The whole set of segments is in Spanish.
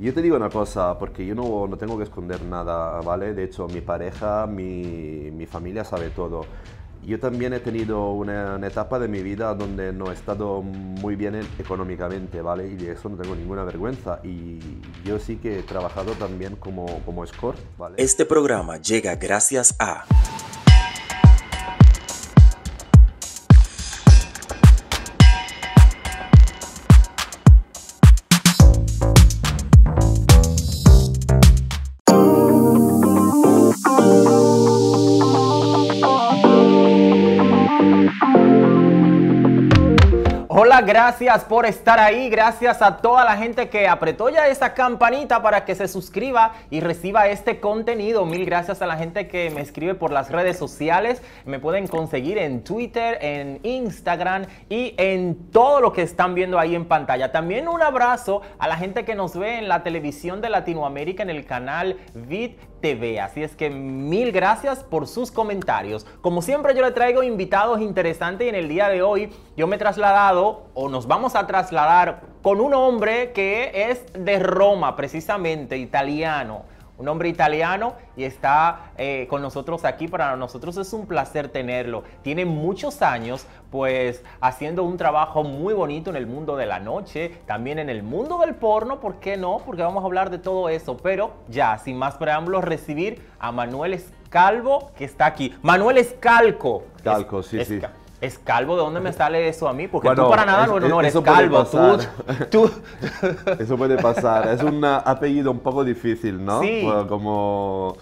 Yo te digo una cosa, porque yo no tengo que esconder nada, ¿vale? De hecho, mi pareja, mi familia sabe todo. Yo también he tenido una etapa de mi vida donde no he estado muy bien económicamente, ¿vale? Y de eso no tengo ninguna vergüenza. Y yo sí que he trabajado también como escort, ¿vale? Este programa llega gracias a... Hola, gracias por estar ahí, gracias a toda la gente que apretó ya esa campanita para que se suscriba y reciba este contenido. Mil gracias a la gente que me escribe por las redes sociales. Me pueden conseguir en Twitter, en Instagram y en todo lo que están viendo ahí en pantalla. También un abrazo a la gente que nos ve en la televisión de Latinoamérica en el canal VID TV. Así es que mil gracias por sus comentarios. Como siempre, yo le traigo invitados interesantes y en el día de hoy yo me he trasladado, o nos vamos a trasladar, con un hombre que es de Roma, precisamente, italiano. Un hombre italiano y está con nosotros aquí. Para nosotros es un placer tenerlo. Tiene muchos años pues haciendo un trabajo muy bonito en el mundo de la noche, también en el mundo del porno, ¿por qué no? Porque vamos a hablar de todo eso, pero ya, sin más preámbulos, recibir a Manuel Scalvo, que está aquí. Manuel Scalco. Calco, sí, sí. ¿Es calvo? ¿De dónde me sale eso a mí? Porque Bueno, tú para nada no eres eso puede calvo. Tú... Eso puede pasar. Es un apellido un poco difícil, ¿no? Sí. Como...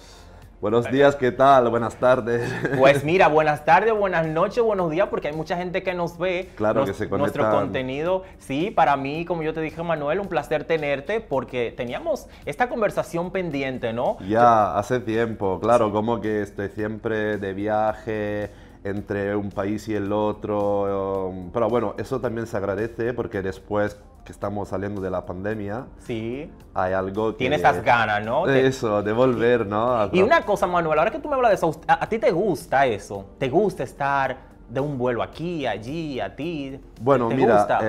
Buenos días, ¿qué tal? Buenas tardes. Pues mira, buenas tardes, buenas noches, buenos días, porque hay mucha gente que nos ve. Claro, que se conectan. Nuestro contenido. Sí, para mí, como yo te dije, Manuel, un placer tenerte, porque teníamos esta conversación pendiente, ¿no? Ya, hace tiempo, claro, como que estoy siempre de viaje entre un país y el otro, pero bueno, eso también se agradece porque después que estamos saliendo de la pandemia, sí, hay algo que... Tiene esas ganas, ¿no? Eso, de volver, ¿no? Y una cosa, Manuel, ahora que tú me hablas de eso, ¿a ti te gusta eso? ¿Te gusta estar de un vuelo aquí, allí, a ti? Bueno, ¿Te mira, gusta?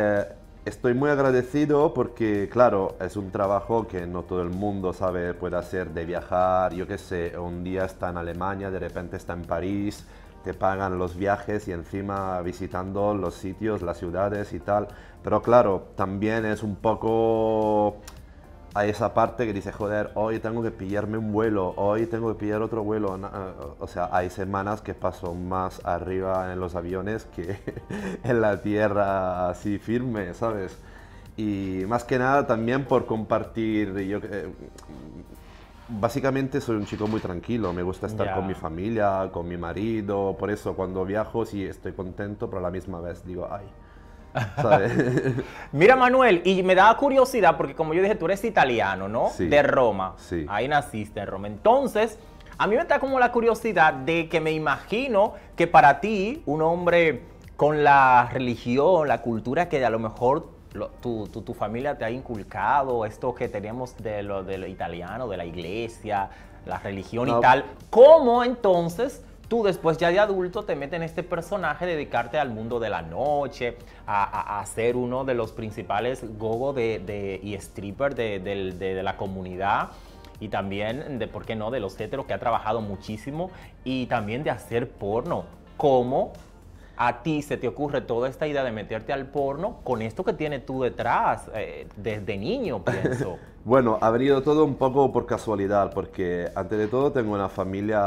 estoy muy agradecido porque, claro, es un trabajo que no todo el mundo sabe, puede hacer, de viajar, yo qué sé, un día está en Alemania, de repente está en París, te pagan los viajes y encima visitando los sitios, las ciudades y tal. Pero claro, también es un poco a esa parte que dice, joder, hoy tengo que pillarme un vuelo, hoy tengo que pillar otro vuelo. O sea, hay semanas que paso más arriba en los aviones que en la tierra así firme, ¿sabes? Y más que nada también por compartir, básicamente soy un chico muy tranquilo, me gusta estar con mi familia, con mi marido, por eso cuando viajo sí estoy contento, pero a la misma vez digo, ay, ¿sabes? Mira, Manuel, y me da curiosidad porque como yo dije, tú eres italiano, ¿no? Sí. De Roma. Sí. Ahí naciste en Roma. Entonces, a mí me da como la curiosidad de que me imagino que para ti, un hombre con la religión, la cultura que a lo mejor tu familia te ha inculcado, esto que tenemos de lo italiano, de la iglesia, la religión y tal, ¿cómo entonces tú después ya de adulto te metes en este personaje, dedicarte al mundo de la noche, a ser uno de los principales gogo y stripper de la comunidad? Y también, ¿por qué no?, de los heteros, que ha trabajado muchísimo, y también de hacer porno. ¿Cómo a ti se te ocurre toda esta idea de meterte al porno con esto que tienes tú detrás, desde niño, pienso? Bueno, ha venido todo un poco por casualidad, porque ante de todo tengo una familia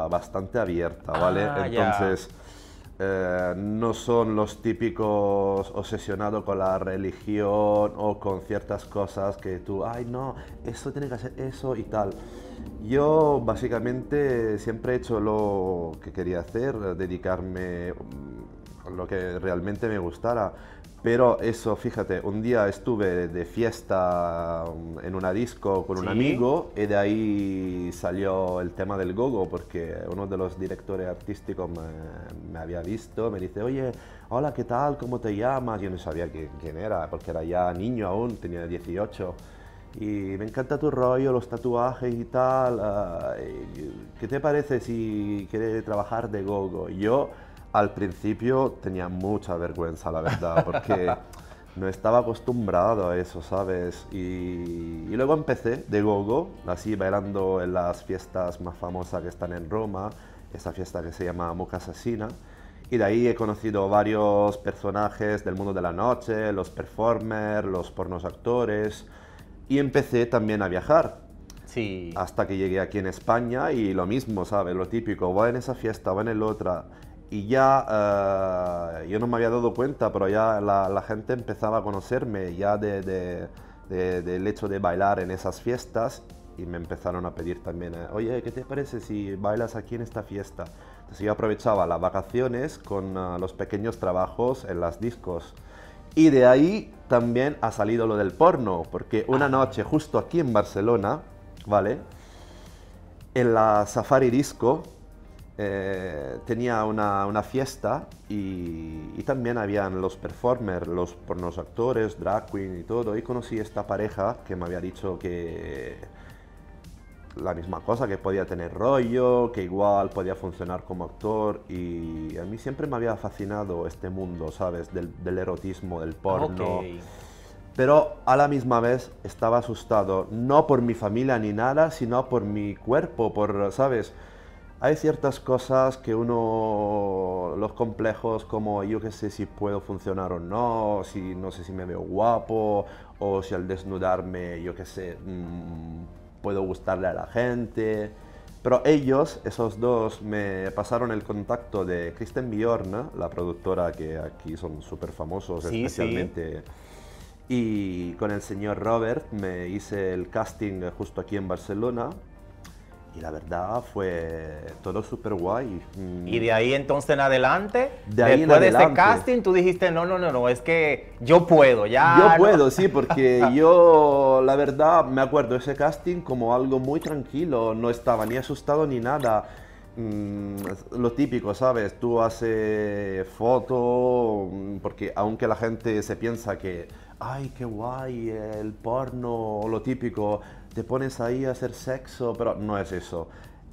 bastante abierta, ¿vale? Entonces, no son los típicos obsesionados con la religión o con ciertas cosas que tú, ay no, eso tiene que hacer eso y tal. Yo básicamente siempre he hecho lo que quería hacer, dedicarme a lo que realmente me gustara. Pero eso, fíjate, un día estuve de fiesta en una disco con un amigo y de ahí salió el tema del gogo, porque uno de los directores artísticos me había visto, me dice, oye, hola, ¿qué tal? ¿Cómo te llamas? Yo no sabía quién era, porque era ya niño aún, tenía 18. Y me encanta tu rollo, los tatuajes y tal. ¿Qué te parece si quieres trabajar de gogo? Yo al principio tenía mucha vergüenza, la verdad, porque no estaba acostumbrado a eso, ¿sabes? Y luego empecé de gogo, así bailando en las fiestas más famosas que están en Roma, esa fiesta que se llama Mucca Assassina. Y de ahí he conocido varios personajes del mundo de la noche, los performers, los pornos actores. Y empecé también a viajar. Sí. Hasta que llegué aquí en España y lo mismo, ¿sabes? Lo típico, voy en esa fiesta, voy en la otra. Y ya yo no me había dado cuenta, pero ya la gente empezaba a conocerme ya del hecho de bailar en esas fiestas y me empezaron a pedir también, oye, ¿qué te parece si bailas aquí en esta fiesta? Entonces yo aprovechaba las vacaciones con los pequeños trabajos en las discos. Y de ahí también ha salido lo del porno, porque una noche justo aquí en Barcelona, ¿vale? En la Safari Disco tenía una fiesta y también habían los performers, los pornos actores, drag queen y todo. Y conocí esta pareja que me había dicho que la misma cosa, que podía tener rollo, que igual podía funcionar como actor. Y a mí siempre me había fascinado este mundo, ¿sabes? Del erotismo, del porno. Ok. Pero a la misma vez estaba asustado, no por mi familia ni nada, sino por mi cuerpo, ¿sabes? Hay ciertas cosas que uno, los complejos como yo que sé si puedo funcionar o no, si no sé si me veo guapo, o si al desnudarme, yo que sé, puedo gustarle a la gente. Pero ellos, esos dos, me pasaron el contacto de Kristen Bjorn, la productora que aquí son súper famosos, Sí, especialmente. Y con el señor Robert me hice el casting justo aquí en Barcelona. Y la verdad fue todo súper guay. Y de ahí entonces en adelante, De ahí en después de este adelante. casting, tú dijiste, no, es que yo puedo, ya. Yo no". puedo, sí, porque yo, la verdad, me acuerdo ese casting como algo muy tranquilo, no estaba ni asustado ni nada. Lo típico, ¿sabes? Tú haces foto, porque aunque la gente se piensa que, ay, qué guay, el porno, lo típico, te pones ahí a hacer sexo, pero no es eso.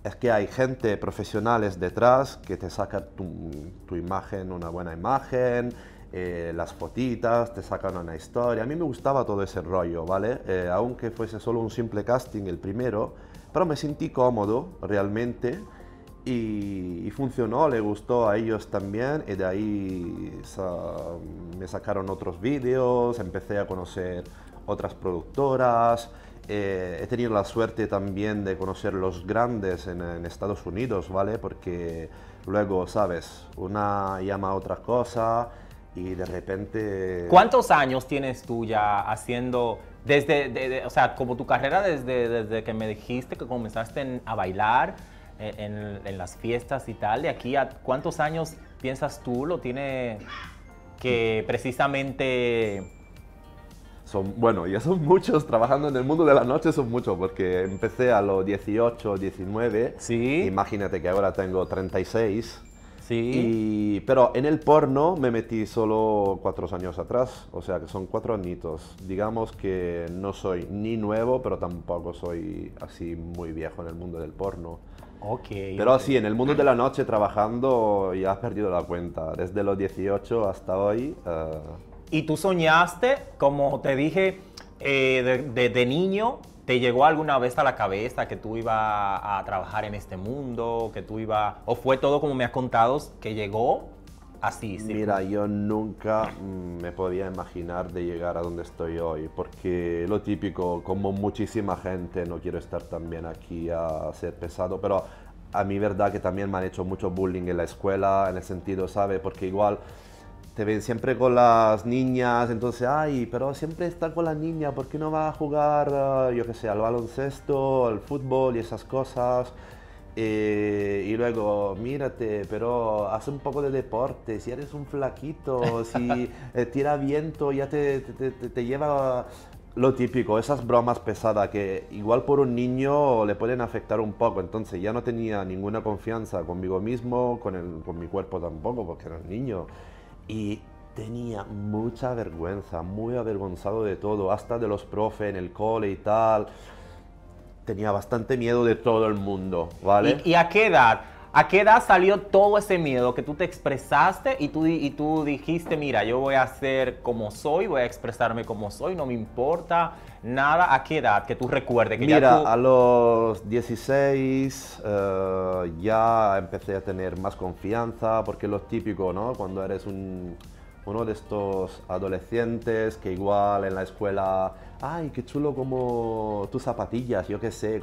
Es que hay gente profesionales detrás que te saca tu imagen, una buena imagen, las fotitas, te sacan una historia. A mí me gustaba todo ese rollo, ¿vale? Aunque fuese solo un simple casting, el primero, pero me sentí cómodo realmente y funcionó, le gustó a ellos también y de ahí me sacaron otros vídeos, empecé a conocer otras productoras. He tenido la suerte también de conocer los grandes en Estados Unidos, ¿vale? Porque luego, ¿sabes? Una llama a otra cosa y de repente... ¿Cuántos años tienes tú ya haciendo, o sea, como tu carrera desde que me dijiste que comenzaste a bailar en las fiestas y tal, de aquí a cuántos años piensas tú lo tiene que precisamente... Bueno, ya son muchos, trabajando en el mundo de la noche son muchos, porque empecé a los 18, 19, Sí. Imagínate que ahora tengo 36, Sí. pero en el porno me metí solo 4 años atrás, o sea que son 4 añitos. Digamos que no soy ni nuevo, pero tampoco soy así muy viejo en el mundo del porno. Ok. Pero sí, en el mundo de la noche trabajando ya has perdido la cuenta, desde los 18 hasta hoy. Y tú soñaste, como te dije, de niño, ¿te llegó alguna vez a la cabeza que tú ibas a trabajar en este mundo, que tú ibas, o fue todo como me has contado, que llegó así? Sí. Mira, yo nunca me podía imaginar de llegar a donde estoy hoy, porque lo típico, como muchísima gente, no quiero estar también aquí a ser pesado, pero a mí verdad que también me han hecho mucho bullying en la escuela, en el sentido, ¿sabe? Porque igual te ven siempre con las niñas, entonces, ay, pero siempre está con las niñas, ¿por qué no va a jugar, yo qué sé, al baloncesto, al fútbol y esas cosas? Y luego, mírate, pero haz un poco de deporte, si eres un flaquito, si tira viento, ya te lleva lo típico, esas bromas pesadas que igual por un niño le pueden afectar un poco, entonces ya no tenía ninguna confianza conmigo mismo, con mi cuerpo tampoco, porque era un niño. Y tenía mucha vergüenza, muy avergonzado de todo, hasta de los profes en el cole y tal. Tenía bastante miedo de todo el mundo, ¿vale? ¿Y a qué edad? ¿A qué edad salió todo ese miedo que tú te expresaste y tú dijiste, mira, yo voy a ser como soy, voy a expresarme como soy, no me importa nada? ¿A qué edad que tú recuerdes? Que Mira, ya tú... a los 16 ya empecé a tener más confianza, porque lo típico, ¿no? Cuando eres uno de estos adolescentes que igual en la escuela, ay, qué chulo como tus zapatillas, yo qué sé,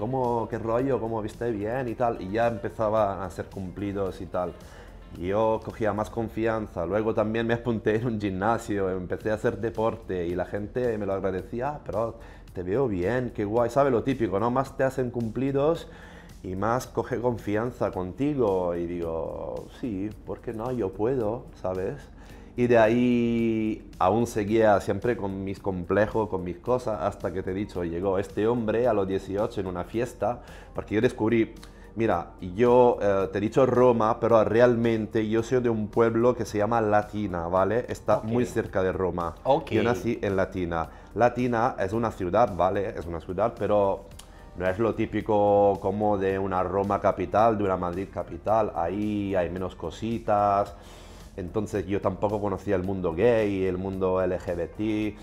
qué rollo, cómo viste bien y tal, y ya empezaba a ser cumplidos y tal. Y yo cogía más confianza, luego también me apunté en un gimnasio, empecé a hacer deporte y la gente me lo agradecía, "Ah, pero te veo bien, qué guay", ¿sabes? Lo típico, ¿no? Más te hacen cumplidos y más coge confianza contigo y digo, sí, ¿por qué no? Yo puedo, ¿sabes? Y de ahí aún seguía siempre con mis complejos, con mis cosas, hasta que te he dicho, llegó este hombre a los 18 en una fiesta, porque yo descubrí, mira, yo te he dicho Roma, pero realmente yo soy de un pueblo que se llama Latina, ¿vale? Está muy cerca de Roma. Yo nací en Latina. Latina es una ciudad, ¿vale? Es una ciudad, pero no es lo típico como de una Roma capital, de una Madrid capital. Ahí hay menos cositas. Entonces yo tampoco conocía el mundo gay, el mundo LGBT.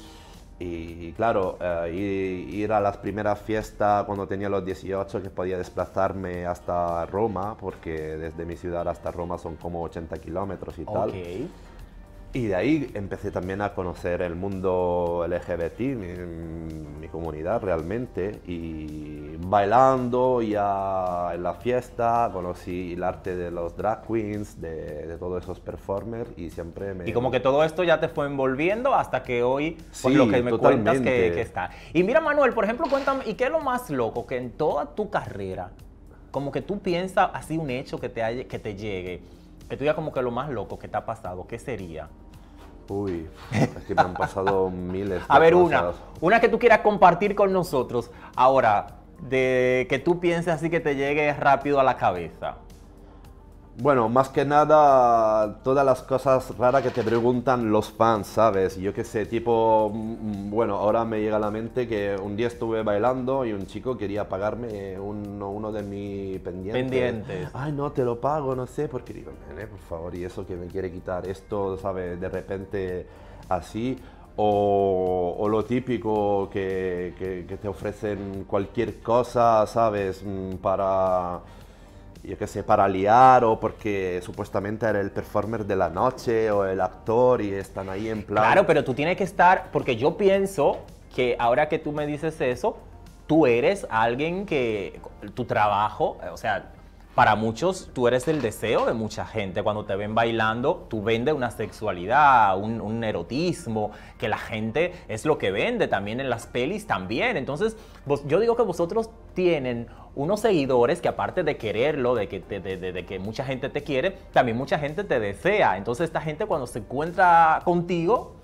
Y claro, ir a las primeras fiestas cuando tenía los 18, que podía desplazarme hasta Roma, porque desde mi ciudad hasta Roma son como 80 kilómetros y tal. Y de ahí empecé también a conocer el mundo LGBT, mi comunidad realmente, y bailando ya en la fiesta, conocí el arte de los drag queens, de todos esos performers, y siempre me... Y como que todo esto ya te fue envolviendo hasta que hoy, por sí, lo que me cuentas totalmente. que está. Y mira, Manuel, por ejemplo, cuéntame, ¿y qué es lo más loco que en toda tu carrera, como que tú piensas así un hecho que te llegue, que tú digas como que lo más loco que te ha pasado, ¿qué sería? Uy, es que me han pasado miles de A ver, cosas. una que tú quieras compartir con nosotros. Ahora, de que tú pienses así que te llegue rápido a la cabeza. Bueno, más que nada, todas las cosas raras que te preguntan los fans, ¿sabes? Yo qué sé, tipo, bueno, ahora me llega a la mente que un día estuve bailando y un chico quería pagarme uno de mis pendientes. Ay, no, te lo pago, no sé, porque digo, nene, por favor, y eso que me quiere quitar esto, ¿sabes? De repente así. O lo típico que te ofrecen cualquier cosa, ¿sabes? Para... yo qué sé, para liar o porque supuestamente era el performer de la noche o el actor y están ahí en plan... Claro, pero tú tienes que estar, porque yo pienso que ahora que tú me dices eso, tú eres alguien que tu trabajo, o sea, para muchos tú eres el deseo de mucha gente. Cuando te ven bailando, tú vendes una sexualidad, un erotismo, que la gente es lo que vende también en las pelis también. Entonces, yo digo que vosotros tienen unos seguidores que aparte de quererlo, de que mucha gente te quiere, también mucha gente te desea. Entonces esta gente cuando se encuentra contigo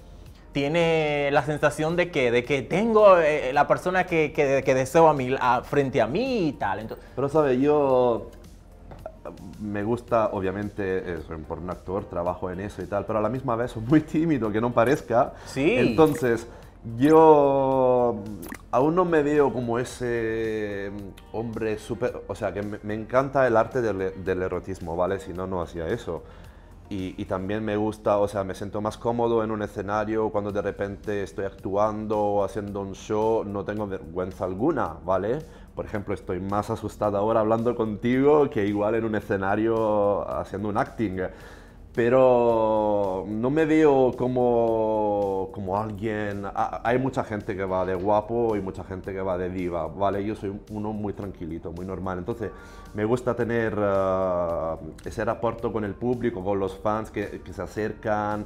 tiene la sensación de que tengo la persona que deseo frente a mí y tal. Entonces, pero sabes, yo me gusta, obviamente, por un actor, trabajo en eso y tal, pero a la misma vez soy muy tímido, que no parezca. Sí. Entonces, yo aún no me veo como ese hombre súper... O sea, que me encanta el arte del erotismo, ¿vale? Si no, no hacía eso. Y también me gusta, o sea, me siento más cómodo en un escenario cuando de repente estoy actuando o haciendo un show, no tengo vergüenza alguna, ¿vale? Por ejemplo, estoy más asustado ahora hablando contigo que igual en un escenario haciendo un acting. Pero no me veo como alguien... Hay mucha gente que va de guapo y mucha gente que va de diva, ¿vale? Yo soy uno muy tranquilito, muy normal. Entonces, me gusta tener ese rapport con el público, con los fans que se acercan.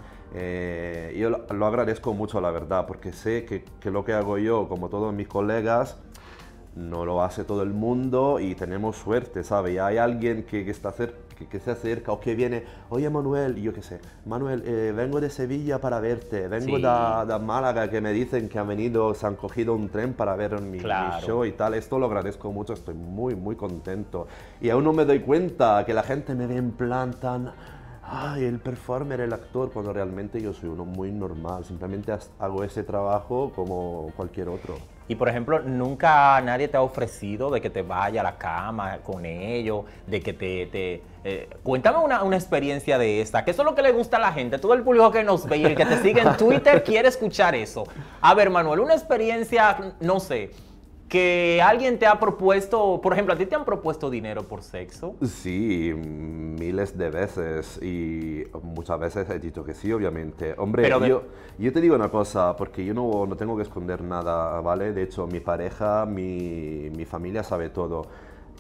Yo lo agradezco mucho, la verdad, porque sé que lo que hago yo, como todos mis colegas, no lo hace todo el mundo y tenemos suerte, ¿sabes? Y hay alguien que está cerca, que se acerca o que viene, oye Manuel, y yo qué sé, Manuel, vengo de Sevilla para verte, vengo Sí. de Málaga, que me dicen que han venido, se han cogido un tren para ver mi show y tal. Esto lo agradezco mucho, estoy muy, muy contento. Y aún no me doy cuenta que la gente me ve en plan tan... Ay, el performer, el actor, cuando realmente yo soy uno muy normal, simplemente hago ese trabajo como cualquier otro. Y por ejemplo, nunca nadie te ha ofrecido de que te vaya a la cama con ellos, de que cuéntame una experiencia de esta, que eso es lo que le gusta a la gente, todo el público que nos ve y el que te sigue en Twitter quiere escuchar eso. A ver, Manuel, una experiencia, no sé, que alguien te ha propuesto, por ejemplo, ¿a ti te han propuesto dinero por sexo? Sí, miles de veces y muchas veces he dicho que sí, obviamente. Hombre, Pero yo te digo una cosa, porque yo no tengo que esconder nada, ¿vale? De hecho, mi pareja, mi familia sabe todo.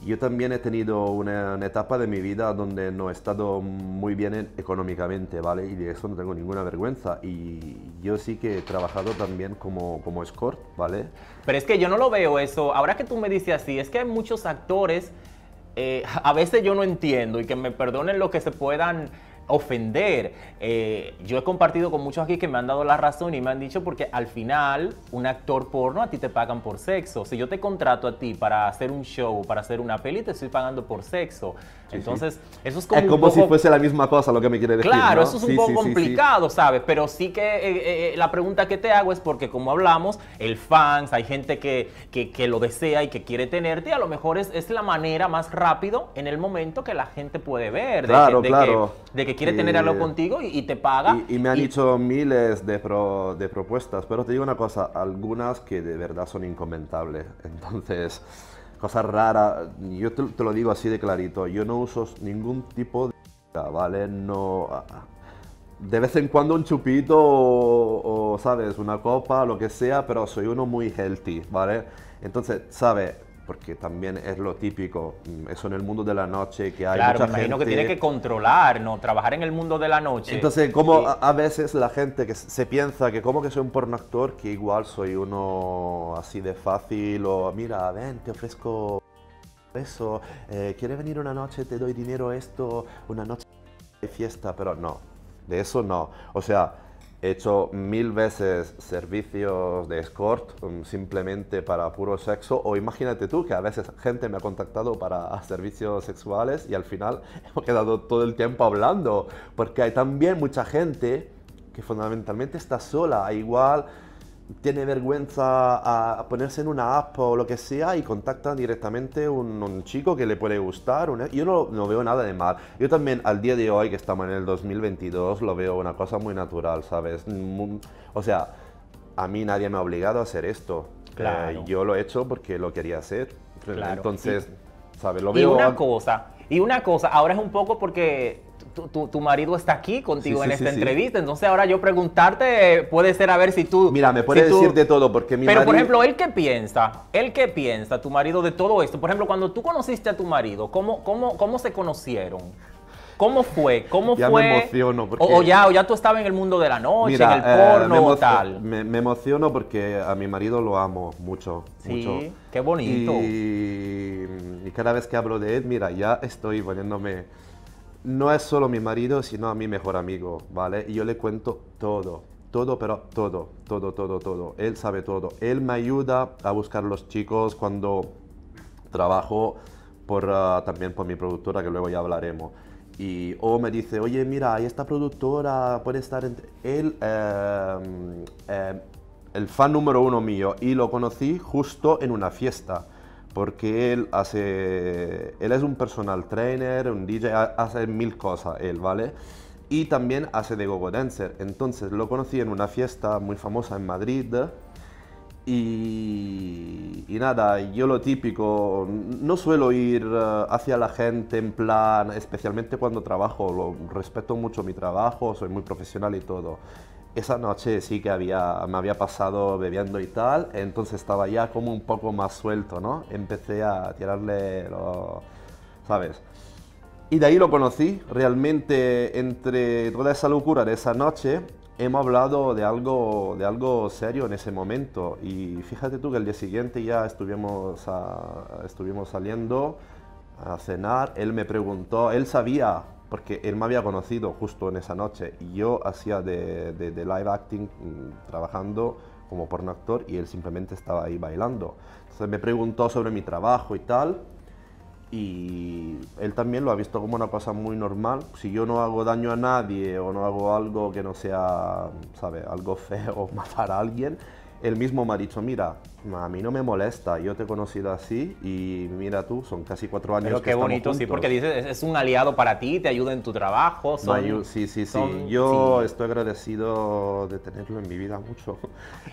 Yo también he tenido una etapa de mi vida donde no he estado muy bien económicamente, ¿vale? Y de eso no tengo ninguna vergüenza. Y yo sí que he trabajado también como escort, ¿vale? Pero es que yo no lo veo eso. Ahora que tú me dices así, es que hay muchos actores, a veces yo no entiendo y que me perdonen lo que se puedan ofender. Yo he compartido con muchos aquí que me han dado la razón y me han dicho porque al final un actor porno a ti te pagan por sexo. Si yo te contrato a ti para hacer un show, para hacer una peli, te estoy pagando por sexo. Sí, entonces, sí. Eso es como es como si fuese la misma cosa lo que me quiere decir. Claro, ¿no? eso es un poco complicado, ¿sabes? Pero sí que la pregunta que te hago es porque, como hablamos, el fans, hay gente que lo desea y que quiere tenerte, y a lo mejor es la manera más rápido en el momento que la gente puede ver. Claro, de que quiere tener algo contigo y te paga. Y me han dicho miles de propuestas, pero te digo una cosa, algunas que de verdad son incomentables. Entonces, cosas raras, yo te lo digo así de clarito, yo no uso ningún tipo de... ¿vale? No... De vez en cuando un chupito o, ¿sabes? Una copa, lo que sea, pero soy uno muy healthy, ¿vale? Entonces, ¿sabes? Porque también es lo típico, eso en el mundo de la noche, que hay claro, mucha me imagino gente... que tiene que controlar, ¿no? Trabajar en el mundo de la noche. Entonces, como a veces la gente que se piensa que como que soy un porno actor, que igual soy uno así de fácil, o mira, ven, te ofrezco eso, ¿quieres venir una noche, te doy dinero esto, una noche de fiesta? Pero no, de eso no. O sea, he hecho 1000 veces servicios de escort simplemente para puro sexo, o imagínate tú que a veces gente me ha contactado para servicios sexuales y al final hemos quedado todo el tiempo hablando, porque hay también mucha gente que fundamentalmente está sola, igual tiene vergüenza a ponerse en una app o lo que sea y contacta directamente un chico que le puede gustar. Yo no veo nada de mal. Yo también al día de hoy, que estamos en el 2022, lo veo una cosa muy natural, ¿sabes? O sea, a mí nadie me ha obligado a hacer esto. Claro. Yo lo he hecho porque lo quería hacer. Claro. Entonces, ¿sabes? Lo veo... Y una cosa, ahora es un poco porque tu marido está aquí contigo en esta entrevista, entonces ahora yo preguntarte puede ser a ver si tú... Mira, me puede decir de todo porque mi Pero marido... por ejemplo, ¿él qué piensa? ¿Él qué piensa, tu marido, de todo esto? Por ejemplo, cuando tú conociste a tu marido, ¿cómo se conocieron? ¿Cómo fue? Ya fue? me emociono porque... o ya tú estabas en el mundo de la noche, en el porno o tal. Me emociono porque a mi marido lo amo mucho, Sí, mucho. qué bonito. Y cada vez que hablo de él, mira, ya estoy poniéndome... No es solo mi marido, sino a mi mejor amigo, ¿vale? Y yo le cuento todo, pero todo. Él sabe todo. Él me ayuda a buscar los chicos cuando trabajo también por mi productora, que luego ya hablaremos. O me dice, oye, mira, hay esta productora, puede estar entre... Él, el fan número uno mío, y lo conocí justo en una fiesta, porque él es un personal trainer, un DJ, hace 1000 cosas él, ¿vale? Y también hace de gogo dancer. Entonces lo conocí en una fiesta muy famosa en Madrid. Y nada, yo lo típico, no suelo ir hacia la gente en plan, especialmente cuando trabajo, respeto mucho mi trabajo, soy muy profesional y todo. Esa noche sí que me había pasado bebiendo y tal, entonces estaba ya como un poco más suelto, ¿no? Empecé a tirarle ¿sabes? Y de ahí lo conocí, realmente entre toda esa locura de esa noche, hemos hablado de algo serio en ese momento. Y fíjate tú que el día siguiente ya estuvimos saliendo a cenar, él me preguntó, él sabía, porque él me había conocido justo en esa noche, y yo hacía de live acting, trabajando como porno actor, y él simplemente estaba ahí bailando. Entonces me preguntó sobre mi trabajo y tal, y él también lo ha visto como una cosa muy normal. Si yo no hago daño a nadie o no hago algo que no sea, ¿sabe?, algo feo o matar a alguien, él mismo me ha dicho, mira, a mí no me molesta, yo te he conocido así y mira tú, son casi 4 años Pero que qué estamos bonito, sí, juntos. porque dices, es un aliado para ti, te ayuda en tu trabajo. Sí. Yo estoy agradecido de tenerlo en mi vida mucho.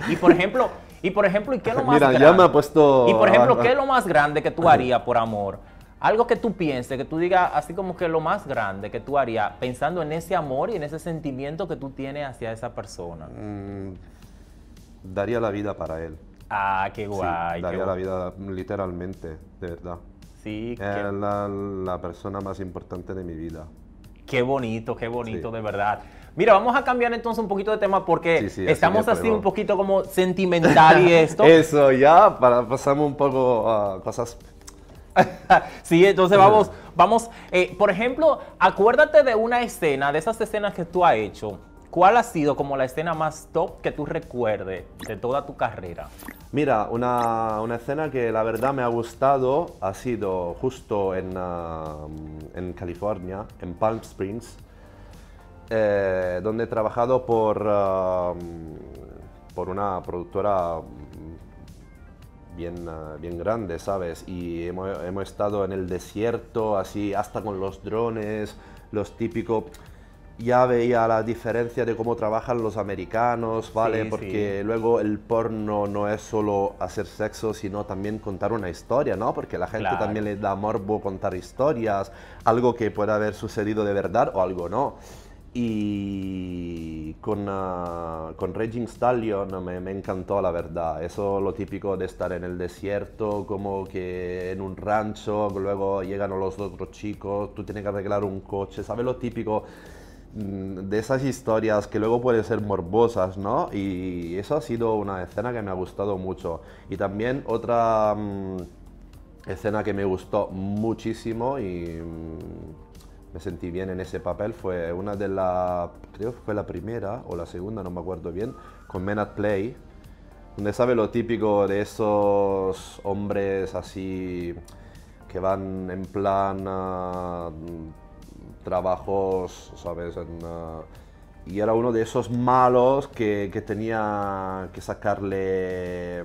Y por ejemplo, ¿y qué es lo más Mira, grande? ya me ha puesto... Y por ejemplo, ¿qué es lo más grande que tú harías por amor? Algo que tú pienses, que tú digas así como que lo más grande que tú harías pensando en ese amor y en ese sentimiento que tú tienes hacia esa persona. Daría la vida para él. Ah, qué guay. Sí, daría la vida literalmente, de verdad. Sí, Es la persona más importante de mi vida. qué bonito, sí. Sí. De verdad. Mira, vamos a cambiar entonces un poquito de tema porque estamos así un poquito como sentimental y esto. Eso, ya, pasamos un poco a cosas... Sí, entonces vamos. Por ejemplo, acuérdate de una escena, de esas escenas que tú has hecho. ¿Cuál ha sido como la escena más top que tú recuerdes de toda tu carrera? Mira, una escena que la verdad me ha gustado ha sido justo en California, en Palm Springs, donde he trabajado por una productora bien grande, ¿sabes? Y hemos estado en el desierto, así, hasta con los drones, los típicos... Ya veía la diferencia de cómo trabajan los americanos, ¿vale? Sí, porque luego el porno no es solo hacer sexo, sino también contar una historia, ¿no? Porque la gente también le da morbo contar historias, algo que pueda haber sucedido de verdad o algo no. Y con Raging Stallion me encantó, la verdad. Eso lo típico de estar en el desierto, como que en un rancho, luego llegan los otros chicos, tú tienes que arreglar un coche, ¿sabes? Lo típico de esas historias que luego pueden ser morbosas, ¿no? Y eso ha sido una escena que me ha gustado mucho. Y también otra escena que me gustó muchísimo y me sentí bien en ese papel fue una de creo que fue la primera o la segunda, no me acuerdo bien, con Men at Play, donde sabe lo típico de esos hombres así que van en plan trabajos, ¿sabes? Y era uno de esos malos que tenía que sacarle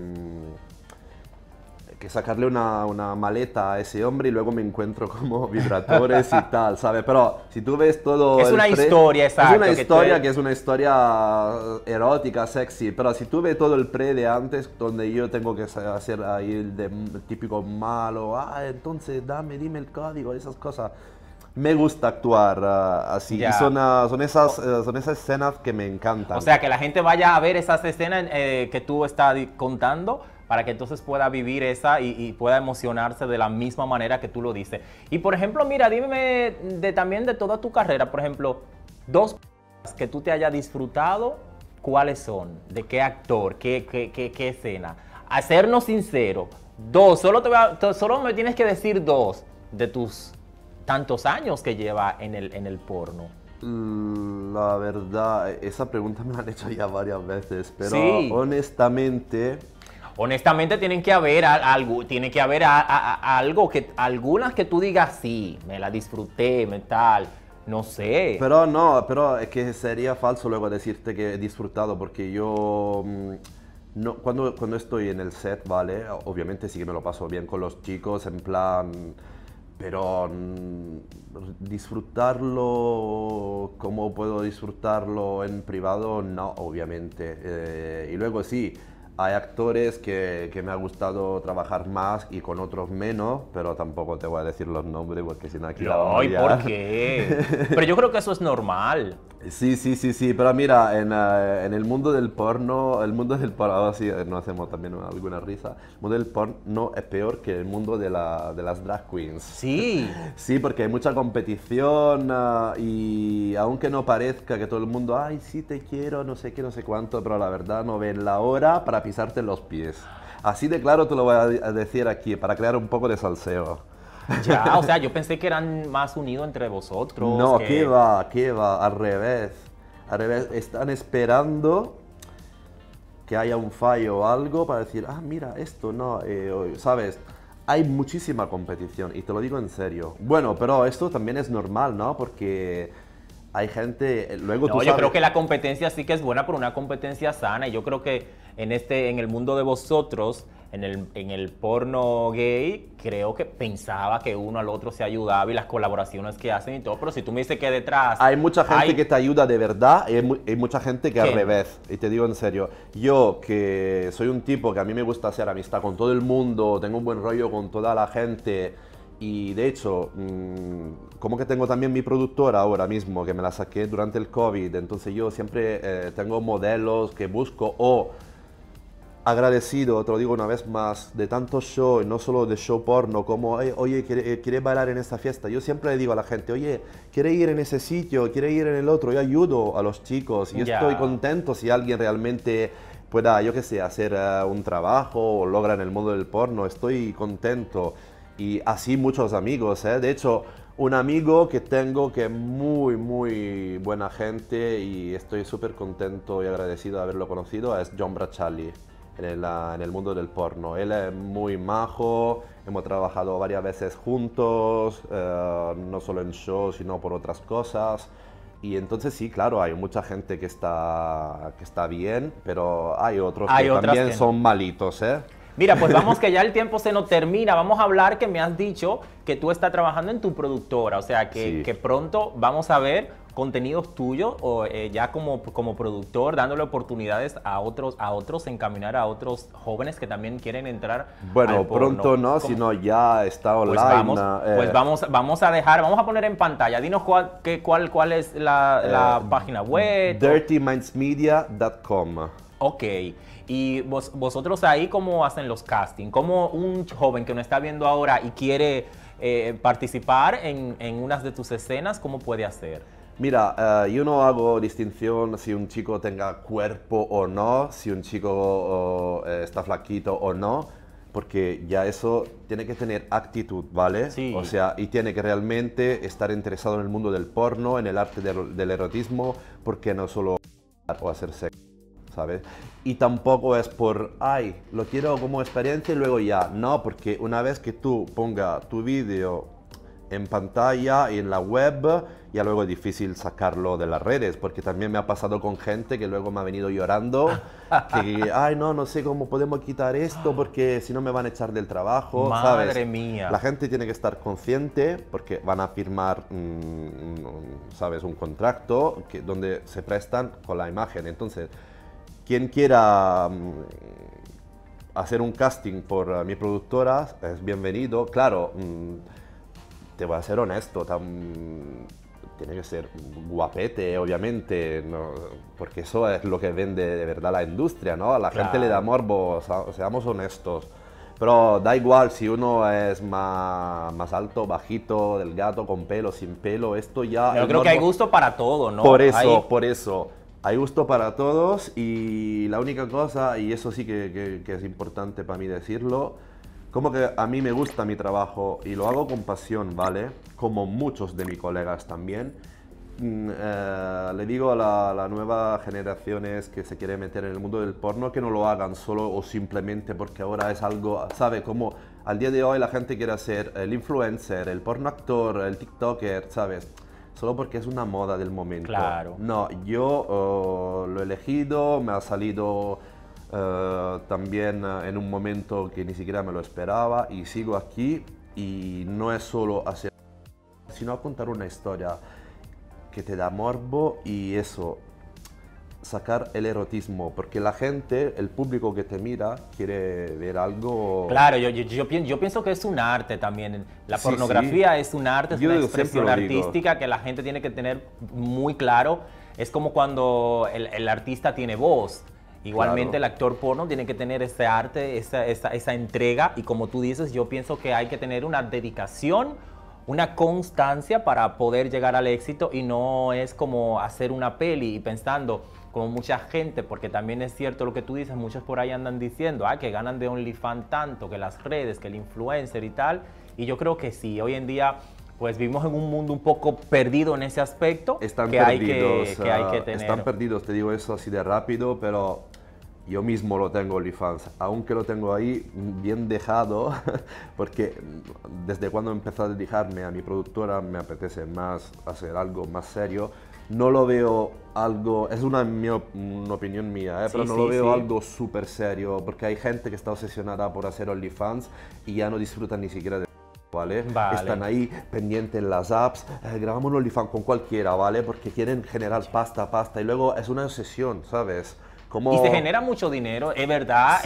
una maleta a ese hombre y luego me encuentro como vibradores y tal, ¿sabes? Pero si tú ves todo... Es una historia, exacto. Es una historia que es una historia erótica, sexy, pero si tú ves todo el pre de antes, donde yo tengo que hacer ahí el típico malo, entonces dime el código, esas cosas. Me gusta actuar así, y son esas escenas que me encantan. O sea, que la gente vaya a ver esas escenas que tú estás contando para que entonces pueda vivir esa y pueda emocionarse de la misma manera que tú lo dices. Y por ejemplo, mira, dime también de toda tu carrera, por ejemplo, 2 que tú te hayas disfrutado, ¿cuáles son? ¿De qué actor? ¿Qué escena? A sernos sinceros, 2, solo me tienes que decir 2 de tus tantos años que lleva en el porno. La verdad, esa pregunta me la han hecho ya varias veces, pero sí. Honestamente tiene que haber algo, algo algunas que tú digas, sí, me la disfruté, tal, no sé. Pero es que sería falso luego decirte que he disfrutado, porque yo no, cuando estoy en el set, ¿vale? Obviamente sí que me lo paso bien con los chicos, en plan... Pero disfrutarlo como puedo disfrutarlo en privado, no, obviamente. Y luego sí, hay actores que me ha gustado trabajar más y con otros menos, pero tampoco te voy a decir los nombres porque si no aquí la vamos a liar. ¿Por qué? Pero yo creo que eso es normal. Sí, pero mira, en el mundo del porno, ahora sí nos hacemos también alguna risa, el mundo del porno es peor que el mundo de las drag queens. Sí. Sí, porque hay mucha competición y aunque no parezca que todo el mundo, ay, sí te quiero, no sé qué, no sé cuánto, pero la verdad no ven la hora para pisarte los pies. Así de claro te lo voy a decir aquí, para crear un poco de salseo. Ya, o sea, yo pensé que eran más unidos entre vosotros. No, ¿qué va? Al revés. Están esperando que haya un fallo o algo para decir, mira, esto no, ¿sabes? Hay muchísima competición y te lo digo en serio. Bueno, pero esto también es normal, ¿no? Porque hay gente, luego No, tú yo sabes... creo que la competencia sí que es buena, pero una competencia sana. Y yo creo que en el mundo de vosotros, en el porno gay, creo que pensaba que uno al otro se ayudaba y las colaboraciones que hacen y todo. Pero si tú me dices que detrás Hay mucha gente que te ayuda de verdad y hay mucha gente que al ¿Qué? revés. Y te digo en serio, yo que soy un tipo que a mí me gusta hacer amistad con todo el mundo, tengo un buen rollo con toda la gente y de hecho, como que tengo también mi productora ahora mismo, que me la saqué durante el COVID, entonces yo siempre tengo modelos que busco o agradecido, te lo digo una vez más, de tantos shows, no solo de show porno, como, oye, ¿quiere bailar en esta fiesta? Yo siempre le digo a la gente, oye, ¿quiere ir en ese sitio? ¿Quiere ir en el otro? Yo ayudo a los chicos y Ya. estoy contento si alguien realmente pueda, yo qué sé, hacer un trabajo o logra en el mundo del porno, estoy contento. Y así muchos amigos, ¿eh? De hecho, un amigo que tengo que es muy, muy buena gente y estoy súper contento y agradecido de haberlo conocido, es John Bracciali en el mundo del porno. Él es muy majo, hemos trabajado varias veces juntos, no solo en shows, sino por otras cosas. Y entonces sí, claro, hay mucha gente que está bien, pero hay otros Hay que otras también que no. son malitos, ¿eh? Mira, pues vamos que ya el tiempo se nos termina. Vamos a hablar que me has dicho que tú estás trabajando en tu productora, o sea Sí. que pronto vamos a ver contenidos tuyos o ya como productor dándole oportunidades a otros, encaminar a otros jóvenes que también quieren entrar Bueno, al porno. pronto no, ¿Cómo? sino ya está online. Pues vamos a poner en pantalla. Dinos cuál es la página web. dirtymindsmedia.com. Ok, y vosotros ahí, ¿cómo hacen los castings? ¿Cómo un joven que nos está viendo ahora y quiere participar en unas de tus escenas, cómo puede hacer? Mira, yo no hago distinción si un chico tenga cuerpo o no, si un chico está flaquito o no, porque ya eso tiene que tener actitud, ¿vale? Sí. O sea, y tiene que realmente estar interesado en el mundo del porno, en el arte del erotismo, porque no solo o hacer sexo, ¿sabes? Y tampoco es por, ay, lo quiero como experiencia y luego ya. No, porque una vez que tú pongas tu vídeo en pantalla y en la web, ya luego es difícil sacarlo de las redes, porque también me ha pasado con gente que luego me ha venido llorando, que, ay, no sé cómo podemos quitar esto, porque si no me van a echar del trabajo, Madre ¿sabes? mía. La gente tiene que estar consciente, porque van a firmar, ¿sabes? Un contrato donde se prestan con la imagen. Entonces, quien quiera hacer un casting por mi productora es bienvenido. Claro, te voy a ser honesto, tiene que ser guapete, obviamente, ¿no? Porque eso es lo que vende de verdad la industria, ¿no? A la gente le da morbo, seamos honestos. Pero da igual si uno es más alto, bajito, delgado, con pelo, sin pelo, esto ya... Yo creo que hay gusto para todo, ¿no? Por eso, Hay- por eso. Hay gusto para todos y la única cosa, y eso sí que es importante para mí decirlo, como que a mí me gusta mi trabajo y lo hago con pasión, ¿vale? Como muchos de mis colegas también. Le digo a las nuevas generaciones que se quieren meter en el mundo del porno que no lo hagan solo o simplemente porque ahora es algo, ¿sabe? Como al día de hoy la gente quiere ser el influencer, el porno actor, el tiktoker, ¿sabes? Solo porque es una moda del momento. Claro. No, yo lo he elegido, me ha salido también en un momento que ni siquiera me lo esperaba y sigo aquí y no es solo hacer, sino contar una historia que te da morbo y eso, sacar el erotismo, porque la gente, el público que te mira, quiere ver algo... Claro, yo pienso que es un arte también. La Sí, pornografía sí. es un arte, es Yo una siempre expresión lo digo. artística que la gente tiene que tener muy claro. Es como cuando el artista tiene voz. Igualmente Claro. el actor porno tiene que tener ese arte, esa entrega. Y como tú dices, yo pienso que hay que tener una dedicación, una constancia para poder llegar al éxito y no es como hacer una peli y pensando como mucha gente, porque también es cierto lo que tú dices, muchos por ahí andan diciendo que ganan de OnlyFans tanto, que las redes, que el influencer y tal, y yo creo que sí, hoy en día pues vivimos en un mundo un poco perdido en ese aspecto Están que perdidos, hay que tener. están perdidos, te digo eso así de rápido, pero yo mismo lo tengo OnlyFans, aunque lo tengo ahí bien dejado, porque desde cuando empecé a dedicarme a mi productora me apetece más hacer algo más serio. no lo veo algo, es una opinión mía, pero no lo veo algo súper serio, porque hay gente que está obsesionada por hacer OnlyFans y ya no disfrutan ni siquiera de... ¿Vale? Están ahí pendientes en las apps, grabamos un OnlyFans con cualquiera, ¿vale? Porque quieren generar pasta, y luego es una obsesión, ¿sabes? Como... Y se genera mucho dinero, es verdad,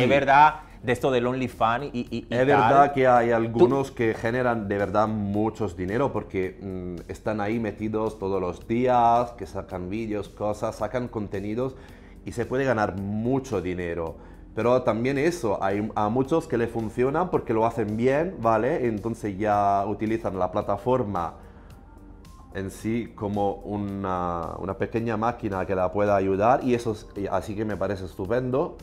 de esto del OnlyFans y es verdad que hay algunos que generan de verdad muchos dinero porque están ahí metidos todos los días, que sacan vídeos, cosas, sacan contenidos y se puede ganar mucho dinero. Pero también eso, hay a muchos que le funcionan porque lo hacen bien, ¿vale? Entonces ya utilizan la plataforma en sí como una pequeña máquina que la pueda ayudar y eso así que me parece estupendo.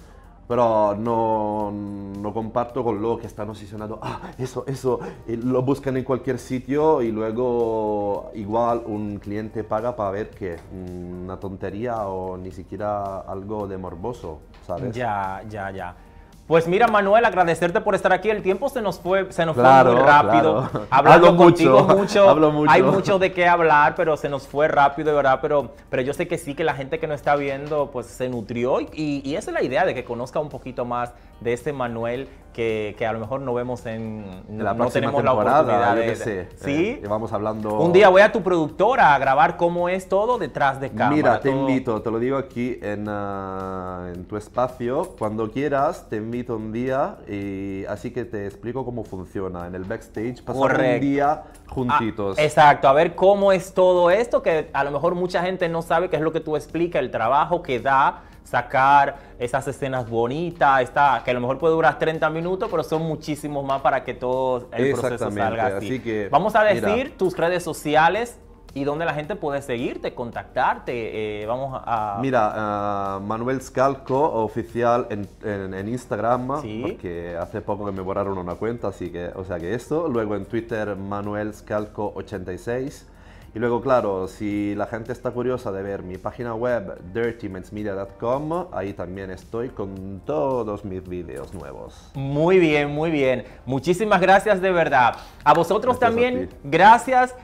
Pero no comparto con lo que están obsesionados. Eso, y lo buscan en cualquier sitio y luego igual un cliente paga para ver que una tontería o ni siquiera algo de morboso, ¿sabes? Ya. Pues mira, Manuel, agradecerte por estar aquí. El tiempo se nos fue muy rápido. Claro. Hablando contigo Hablo mucho. Hay mucho de qué hablar, pero se nos fue rápido, de verdad. Pero yo sé que sí, que la gente que nos está viendo, pues se nutrió. Y esa es la idea, de que conozca un poquito más de este Manuel que a lo mejor no vemos no tenemos la oportunidad de... ¿Sí? Vamos hablando... Un día voy a tu productora a grabar cómo es todo detrás de cámara. Mira, te invito, te lo digo aquí en tu espacio, cuando quieras te invito un día y así que te explico cómo funciona en el backstage, pasamos un día juntitos. Exacto, a ver cómo es todo esto, que a lo mejor mucha gente no sabe qué es lo que tú explicas, el trabajo que da sacar esas escenas bonitas, que a lo mejor puede durar 30 minutos, pero son muchísimos más para que todo el proceso salga así. Que, vamos a decir tus redes sociales y donde la gente puede seguirte, contactarte. Mira, Manuel Scalco oficial en Instagram, porque hace poco que me borraron una cuenta, así que, o sea que esto. Luego en Twitter, Manuel Scalco 86. Y luego, claro, si la gente está curiosa de ver mi página web, dirtymensmedia.com, ahí también estoy con todos mis vídeos nuevos. Muy bien. Muchísimas gracias de verdad. A vosotros también, gracias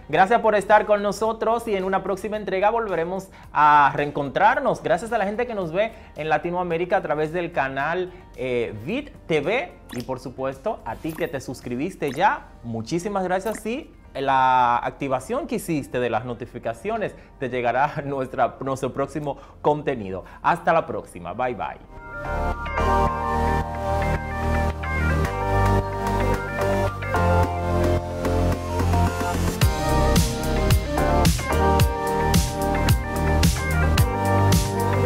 por estar con nosotros y en una próxima entrega volveremos a reencontrarnos. Gracias a la gente que nos ve en Latinoamérica a través del canal Vid TV y por supuesto a ti que te suscribiste ya. Muchísimas gracias y la activación que hiciste de las notificaciones te llegará nuestro próximo contenido. Hasta la próxima. Bye.